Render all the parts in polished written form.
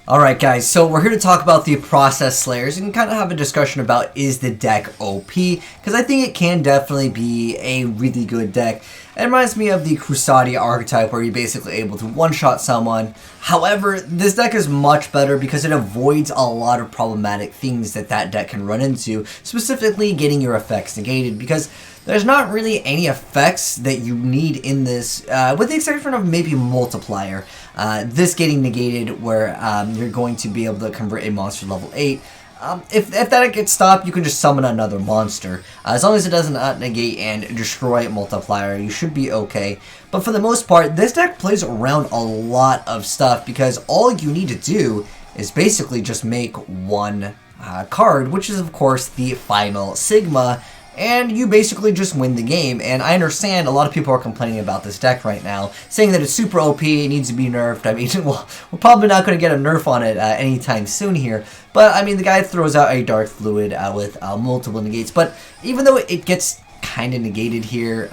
Alright guys, so we're here to talk about the Processlayers and kind of have a discussion about is the deck OP, because I think it can definitely be a really good deck. It reminds me of the Crusadia archetype where you're basically able to one-shot someone. However, this deck is much better because it avoids a lot of problematic things that deck can run into, specifically getting your effects negated, because there's not really any effects that you need in this, with the exception of maybe Multiplier. This getting negated where you're going to be able to convert a monster to level 8. If that gets stopped, you can just summon another monster. As long as it doesn't negate and destroy Multiplier, you should be okay. But for the most part, this deck plays around a lot of stuff because all you need to do is basically just make one card, which is of course the final Sigma. And you basically just win the game, and I understand a lot of people are complaining about this deck right now, saying that it's super OP, it needs to be nerfed. I mean, well, we're probably not going to get a nerf on it anytime soon here, but I mean, the guy throws out a Dark Fluid with multiple negates, but even though it gets kind of negated here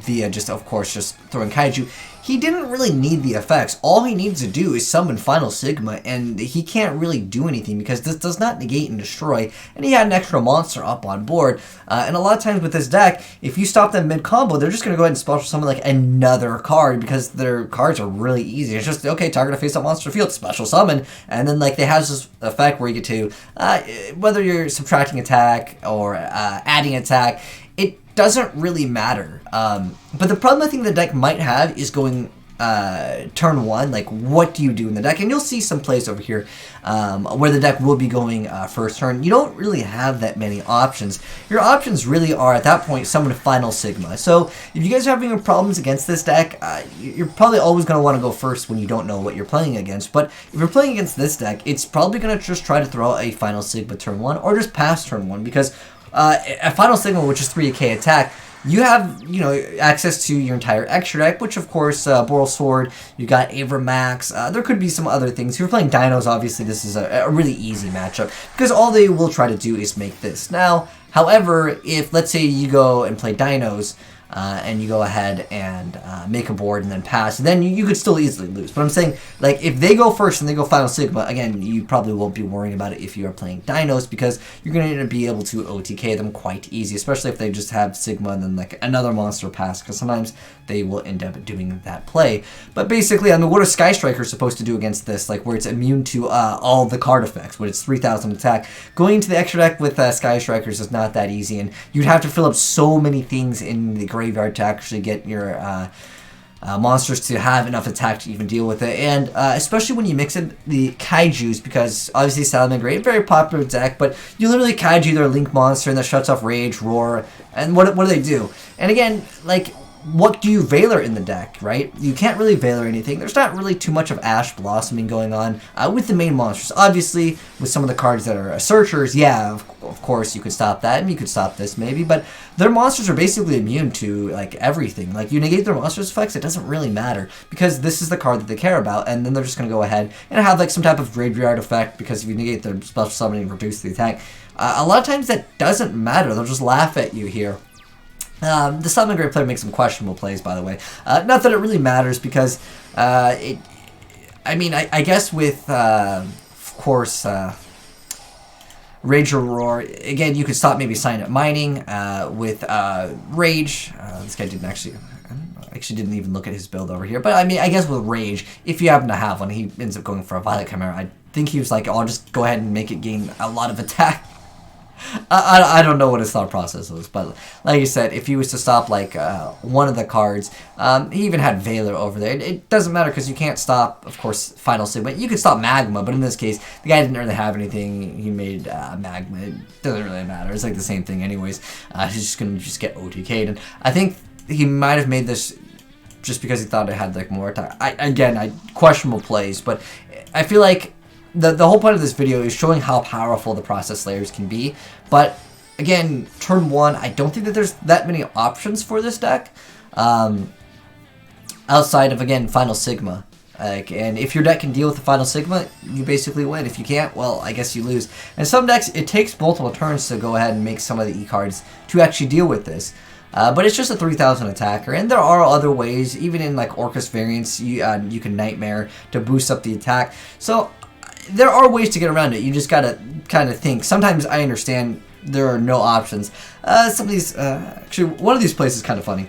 via just, of course, just throwing Kaiju, he didn't really need the effects. All he needs to do is summon Final Sigma, and he can't really do anything because this does not negate and destroy, and he had an extra monster up on board. And a lot of times with this deck, if you stop them mid-combo, they're just going to go ahead and special summon like another card because their cards are really easy. It's just, okay, target a face-up monster field, special summon, and then like they have this effect where you get to, whether you're subtracting attack or adding attack, it doesn't really matter. But the problem I think the deck might have is going turn 1, like what do you do in the deck? And you'll see some plays over here where the deck will be going first turn. You don't really have that many options. Your options really are at that point summon Final Sigma. So if you guys are having problems against this deck, you're probably always going to want to go first when you don't know what you're playing against. But if you're playing against this deck, it's probably going to just try to throw a Final Sigma turn 1 or just pass turn 1 because a Final Sigma, which is 3k attack, you have, you know, access to your entire extra deck, which of course, Boral Sword, you got Avramax, there could be some other things. If you're playing Dinos, obviously this is a really easy matchup, because all they will try to do is make this. Now, however, if, let's say you go and play Dinos, and you go ahead and make a board and then pass, then you could still easily lose. But I'm saying, like, if they go first and they go Final Sigma, again, you probably won't be worrying about it if you are playing Dinos, because you're going to be able to OTK them quite easy, especially if they just have Sigma and then, like, another monster pass, because sometimes they will end up doing that play. But basically, I mean, what are Sky Strikers supposed to do against this, like, where it's immune to all the card effects, when it's 3,000 attack? Going into the extra deck with Sky Strikers is not that easy, and you'd have to fill up so many things in the graveyard to actually get your monsters to have enough attack to even deal with it. And especially when you mix in the Kaijus, because obviously Salamander, very popular deck, but you literally Kaiju their Link monster and that shuts off Rage, Roar, and what do they do? And again, like, what do you Valor in the deck, right? You can't really Valor anything. There's not really too much of Ash Blossoming going on with the main monsters. Obviously, with some of the cards that are Searchers, yeah, of course you could stop that, and you could stop this maybe, but their monsters are basically immune to, like, everything. Like, you negate their monsters' effects, it doesn't really matter, because this is the card that they care about, and then they're just going to go ahead and have, like, some type of graveyard effect, because if you negate their special summoning and reduce the attack, a lot of times that doesn't matter. They'll just laugh at you here. The Summon Great player makes some questionable plays, by the way. Not that it really matters, because I mean, I guess with, of course, Rage or Roar, again, you could stop maybe Sign Up Mining with Rage. This guy didn't actually didn't even look at his build over here. But I mean, I guess with Rage, if you happen to have one, he ends up going for a Violet Chimera. I think he was like, oh, I'll just go ahead and make it gain a lot of attack. I don't know what his thought process was, but like you said, if he was to stop like one of the cards, he even had Valor over there. It doesn't matter because you can't stop, of course, Final Sigma. You could stop Magma, but in this case, the guy didn't really have anything. He made Magma. It doesn't really matter. It's like the same thing anyways. He's just going to get OTK'd, and I think he might have made this just because he thought it had like more attack. Again, questionable plays, but I feel like the whole point of this video is showing how powerful the Processlayers can be, but again, turn 1, I don't think that there's that many options for this deck, outside of, again, Final Sigma. And if your deck can deal with the Final Sigma, you basically win. If you can't, well, I guess you lose. And some decks, it takes multiple turns to go ahead and make some of the E-cards to actually deal with this. But it's just a 3,000 attacker, and there are other ways, even in like Orcus variants, you can Nightmare to boost up the attack. So there are ways to get around it. You just gotta kind of think. Sometimes I understand there are no options. Some of these, actually, one of these plays is kind of funny.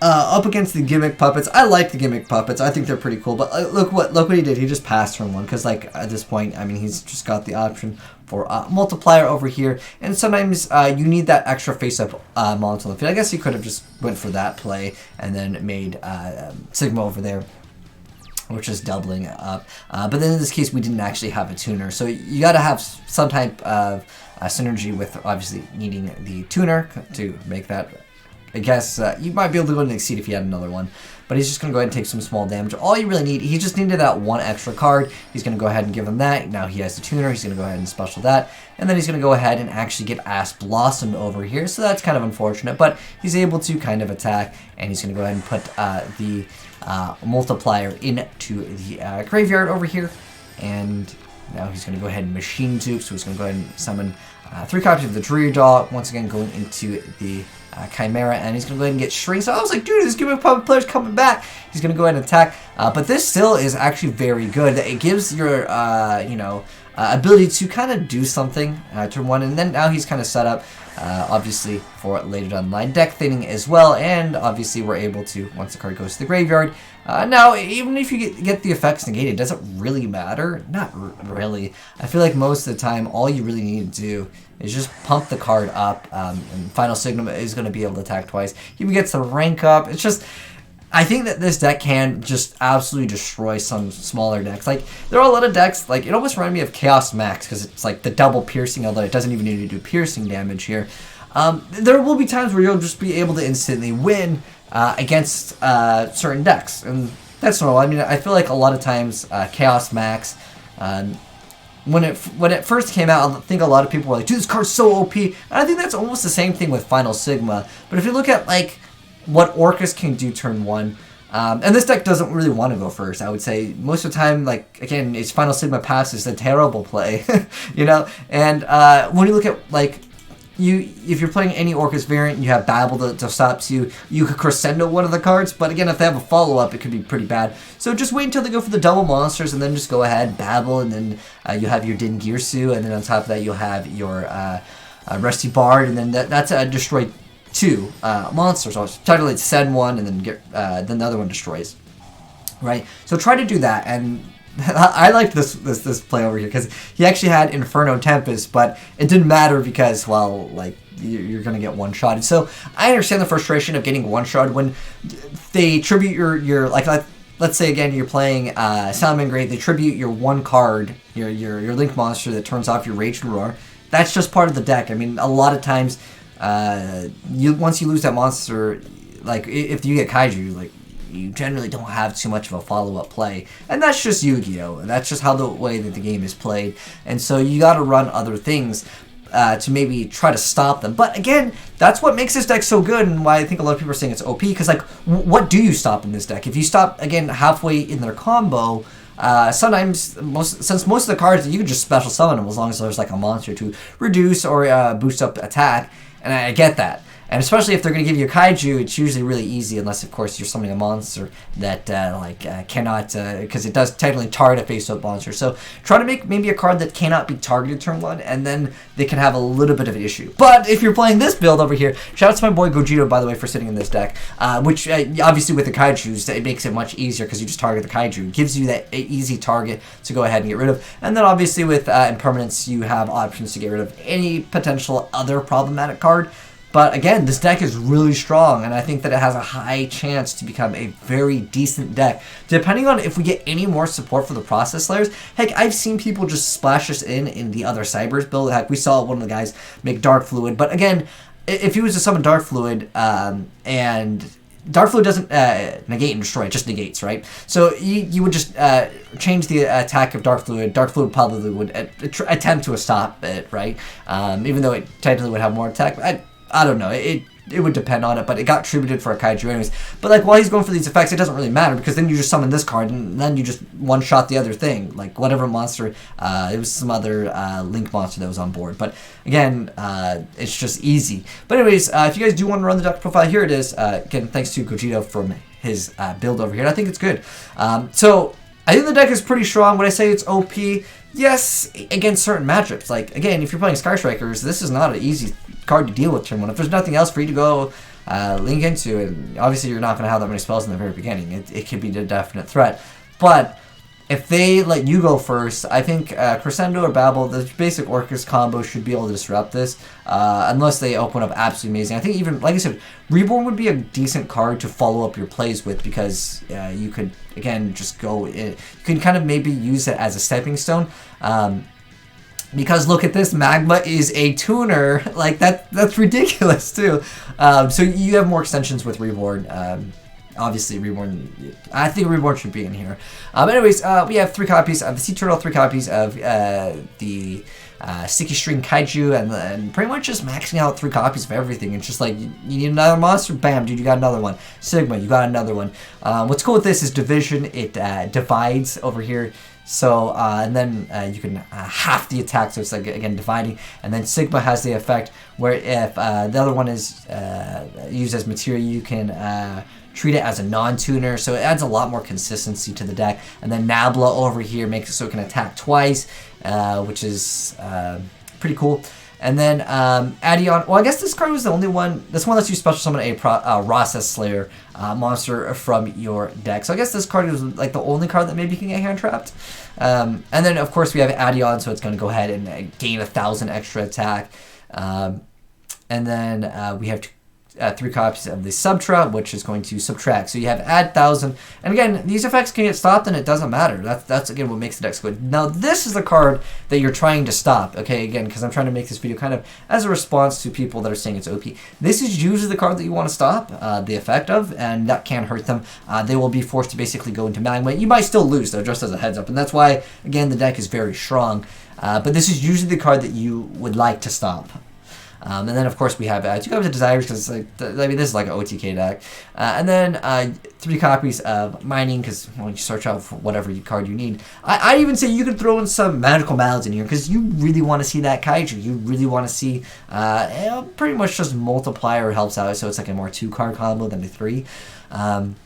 Up against the gimmick puppets. I like the gimmick puppets. I think they're pretty cool. But look what he did. He just passed turn one because, like, at this point, I mean, he's just got the option for multiplier over here. And sometimes you need that extra face-up monster on the field. I guess he could have just went for that play and then made Sigma over there, which is doubling it up. But then in this case, we didn't actually have a tuner. So you got to have some type of synergy with obviously needing the tuner to make that. I guess you might be able to go and exceed if you had another one. But he's just going to go ahead and take some small damage. All you really need, he just needed that one extra card. He's going to go ahead and give him that. Now he has the tuner. He's going to go ahead and special that. And then he's going to go ahead and actually get Ass Blossom over here. So that's kind of unfortunate. But he's able to kind of attack. And he's going to go ahead and put the multiplier into the graveyard over here. And now he's going to go ahead and machine Zoop. So he's going to go ahead and summon 3 copies of the Yugioh. Once again, going into the Chimera, and he's going to go ahead and get Shrink. So I was like, dude, this gimmick puppet player's coming back. He's going to go ahead and attack. But this still is actually very good. It gives your, ability to kind of do something turn one. And then now he's kind of set up, obviously, for later down the line deck thinning as well. And obviously, we're able to, once the card goes to the graveyard. Now, even if you get the effects negated, does it really matter? Not really. I feel like most of the time, all you really need to do is just pump the card up, and Final Signum is going to be able to attack twice. He even gets the rank up. It's just, I think that this deck can just absolutely destroy some smaller decks. Like, there are a lot of decks, like, it almost reminded me of Chaos Max, because it's like the double piercing, although it doesn't even need to do piercing damage here. There will be times where you'll just be able to instantly win against certain decks, and that's normal. I mean, I feel like a lot of times Chaos Max, when it first came out, I think a lot of people were like, dude, this card's so OP. And I think that's almost the same thing with Final Sigma. But if you look at, like, what Orcus can do turn one, and this deck doesn't really want to go first, I would say. Most of the time, like, again, it's Final Sigma Pass is a terrible play, you know? And when you look at, like, if you're playing any Orcus variant, you have Babble to stop you. You could Crescendo one of the cards, but again, if they have a follow-up, it could be pretty bad. So just wait until they go for the double monsters, and then just go ahead, Babble, and then you have your Din Girsu, and then on top of that, you'll have your Rusty Bard, and then that's destroy 2 monsters. So technically, send one, and then the other one destroys. Right? So try to do that, and I liked this play over here because he actually had Inferno Tempest, but it didn't matter because, well, like, you're going to get one-shotted. So I understand the frustration of getting one-shotted when they tribute your like, let's say, again, you're playing Salamangreat, they tribute your one card, your Link monster that turns off your Rage and Roar. That's just part of the deck. I mean, a lot of times, once you lose that monster, like, if you get Kaiju, like, you generally don't have too much of a follow-up play. And that's just Yu-Gi-Oh! That's just how the way that the game is played. And so you got to run other things to maybe try to stop them. But again, that's what makes this deck so good and why I think a lot of people are saying it's OP. Because, like, what do you stop in this deck? If you stop, again, halfway in their combo, sometimes, since most of the cards, you can just special summon them as long as there's, like, a monster to reduce or boost up attack. And I get that. And especially if they're going to give you a Kaiju, it's usually really easy, unless, of course, you're summoning a monster that, cannot, because it does technically target a face-up monster. So try to make maybe a card that cannot be targeted turn one, and then they can have a little bit of an issue. But if you're playing this build over here, shout out to my boy Gogeta, by the way, for sitting in this deck, which, obviously, with the Kaijus, it makes it much easier because you just target the Kaiju. It gives you that easy target to go ahead and get rid of. And then, obviously, with Impermanence, you have options to get rid of any potential other problematic card. But again, this deck is really strong, and I think that it has a high chance to become a very decent deck. Depending on if we get any more support for the Processlayers, heck, I've seen people just splash this in the other Cybers build. Heck, we saw one of the guys make Dark Fluid. But again, if he was to summon Dark Fluid, and Dark Fluid doesn't negate and destroy, it just negates, right? So you would just change the attack of Dark Fluid. Dark Fluid probably would attempt to stop it, right? Even though it technically would have more attack. I don't know. It would depend on it, but it got tributed for a Kaiju anyways. But, like, while he's going for these effects, it doesn't really matter, because then you just summon this card, and then you just one-shot the other thing. Like, whatever monster, it was some other Link monster that was on board. But, again, it's just easy. But anyways, if you guys do want to run the deck profile, here it is. Again, thanks to Gogeta from his build over here. And I think it's good. So I think the deck is pretty strong. When I say it's OP, yes, against certain matchups. Like, again, if you're playing Sky Strikers, this is not an easy card to deal with turn 1. If there's nothing else for you to go link into, and obviously you're not going to have that many spells in the very beginning, it could be a definite threat. But if they let you go first, I think Crescendo or Babel, the basic Orcus combo should be able to disrupt this, unless they open up absolutely amazing. I think even, like I said, Reborn would be a decent card to follow up your plays with, because you could, again, just go in. You can kind of maybe use it as a stepping stone. Because look at this, Magma is a tuner. Like, that's ridiculous, too. So you have more extensions with Reborn. Obviously, Reborn, I think Reborn should be in here. Anyways, we have 3 copies of the Sea Turtle, 3 copies of the Sticky String Kaiju, and pretty much just maxing out 3 copies of everything. It's just like, you need another monster? Bam, dude, you got another one. Sigma, you got another one. What's cool with this is Division. It divides over here. So, and then you can half the attack, so it's like, again, dividing. And then Sigma has the effect where if the other one is used as material, you can treat it as a non-tuner, so it adds a lot more consistency to the deck. And then Nabla over here makes it so it can attack twice, which is pretty cool. And then Adion, well, I guess this card was the only one, this one lets you special summon a Processlayers monster from your deck. So I guess this card is like the only card that maybe can get hand trapped. And then of course we have Adion, so it's going to go ahead and gain 1,000 extra attack. And then we have 3 copies of the Subtra, which is going to subtract. So you have add 1,000. And again, these effects can get stopped and it doesn't matter. That's again what makes the deck so good. Now this is the card that you're trying to stop. Okay, again, because I'm trying to make this video kind of as a response to people that are saying it's OP. This is usually the card that you want to stop the effect of, and that can hurt them. They will be forced to basically go into Magma. You might still lose though, just as a heads up. And that's why, again, the deck is very strong. But this is usually the card that you would like to stop. And then, of course, we have 2 copies of Desires, because like, I mean, this is like an OTK deck. And then 3 copies of Mining, because well, you search out for whatever card you need. I'd even say you could throw in some Magical Mallets in here, because you really want to see that Kaiju. You really want to see pretty much just Multiplier helps out, so it's like a more 2-card combo than a 3. And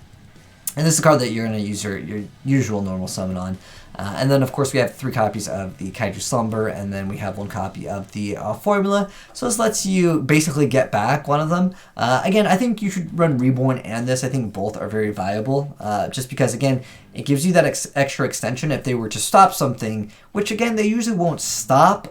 this is a card that you're going to use your usual normal summon on. And then, of course, we have 3 copies of the Kaiju Slumber, and then we have 1 copy of the Formula. So this lets you basically get back one of them. Again, I think you should run Reborn and this. I think both are very viable, just because, again, it gives you that extra extension if they were to stop something, which, again, they usually won't stop.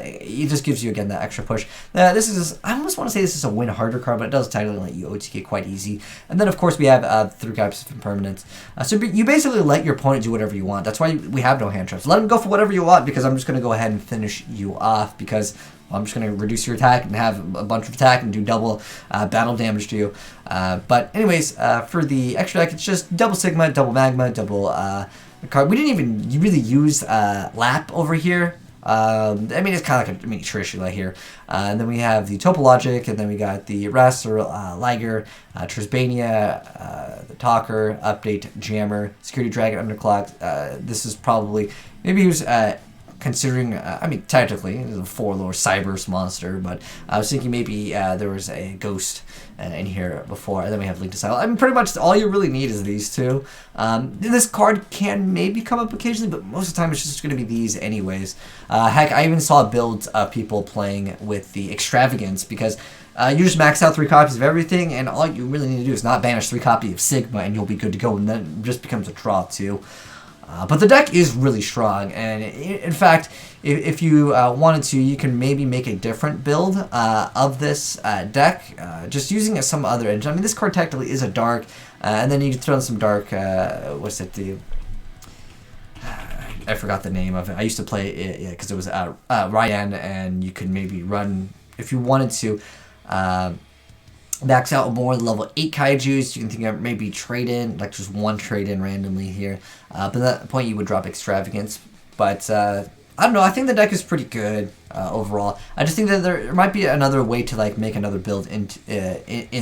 It just gives you, again, that extra push. This is, I almost want to say this is a win harder card, but it does technically let you OTK quite easy. And then, of course, we have 3 copies of Impermanence. So you basically let your opponent do whatever you want. That's why we have no hand traps. Let them go for whatever you want, because I'm just going to go ahead and finish you off, because I'm just going to reduce your attack and have a bunch of attack and do double battle damage to you. But anyways, for the extra deck, it's just double Sigma, double Magma, double card. We didn't even really use Lap over here. I mean, it's kind of like a mini Trishula here. And then we have the Topologic, and then we got the Raster, Liger, Trisbania, the Talker, Update, Jammer, Security Dragon, Underclock. This is probably, maybe he was considering, I mean, technically, it is a 4-lore Cyberse monster, but I was thinking maybe there was a Ghost in here before, and then we have Link to Silence. I mean, pretty much all you really need is these 2. This card can maybe come up occasionally, but most of the time it's just going to be these anyways. Heck, I even saw builds of people playing with the Extravagance, because you just max out 3 copies of everything, and all you really need to do is not banish 3 copies of Sigma, and you'll be good to go, and then it just becomes a draw too. But the deck is really strong, and in fact, if you wanted to, you can maybe make a different build of this deck, just using some other engine. I mean, this card technically is a dark, and then you can throw in some dark, what's it, I forgot the name of it. I used to play it because it was Ryan, and you could maybe run, if you wanted to, max out more level 8 Kaijus. You can think of maybe trade in, like just 1 trade in randomly here. But at that point you would drop Extravagance. But I don't know, I think the deck is pretty good overall. I just think that there might be another way to like make another build in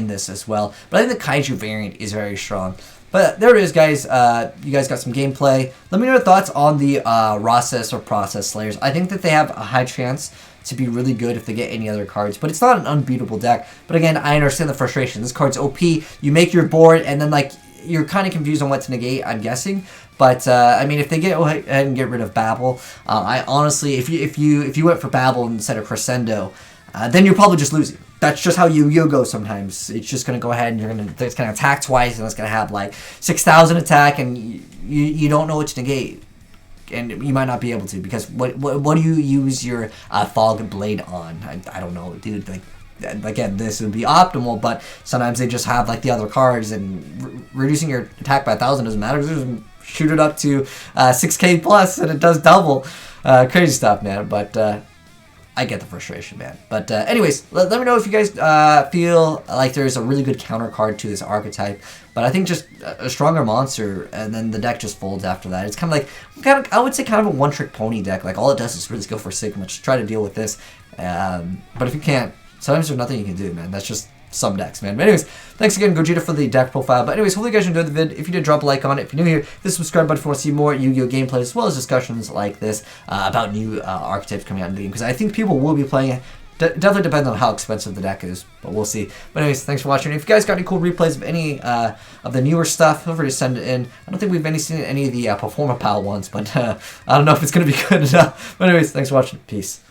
this as well. But I think the Kaiju variant is very strong. But there it is, guys. You guys got some gameplay. Let me know your thoughts on the Processlayers. I think that they have a high chance to be really good if they get any other cards, but it's not an unbeatable deck. But again, I understand the frustration. This card's OP. You make your board, and then like you're kind of confused on what to negate, I'm guessing. But I mean, if they go ahead and get rid of Babel, I honestly, if you went for Babel instead of Crescendo, then you're probably just losing. That's just how Yugioh goes sometimes. It's just gonna go ahead and it's gonna attack twice, and it's gonna have like 6,000 attack, and you don't know what to negate, and you might not be able to, because what do you use your Fog Blade on? I don't know, dude. Like, again, this would be optimal, but sometimes they just have like the other cards, and reducing your attack by 1,000 doesn't matter. Just shoot it up to 6k plus, and it does double. Crazy stuff, man. But I get the frustration, man. But anyways, let me know if you guys feel like there's a really good counter card to this archetype. But I think just a stronger monster, and then the deck just folds after that. It's kind of like, I would say kind of a one-trick pony deck. Like, all it does is really go for Sigma. Just try to deal with this. But if you can't, sometimes there's nothing you can do, man. That's just some decks, man. But anyways, thanks again, Gogeta, for the deck profile. But anyways, hopefully you guys enjoyed the vid. If you did, drop a like on it. If you're new here, hit the subscribe button if you want to see more Yu-Gi-Oh gameplay, as well as discussions like this about new archetypes coming out in the game, because I think people will be playing it. Definitely depends on how expensive the deck is, but we'll see. But anyways, thanks for watching. If you guys got any cool replays of any of the newer stuff, feel free to send it in. I don't think we've seen any of the Performapal ones, but I don't know if it's going to be good enough. But anyways, thanks for watching. Peace.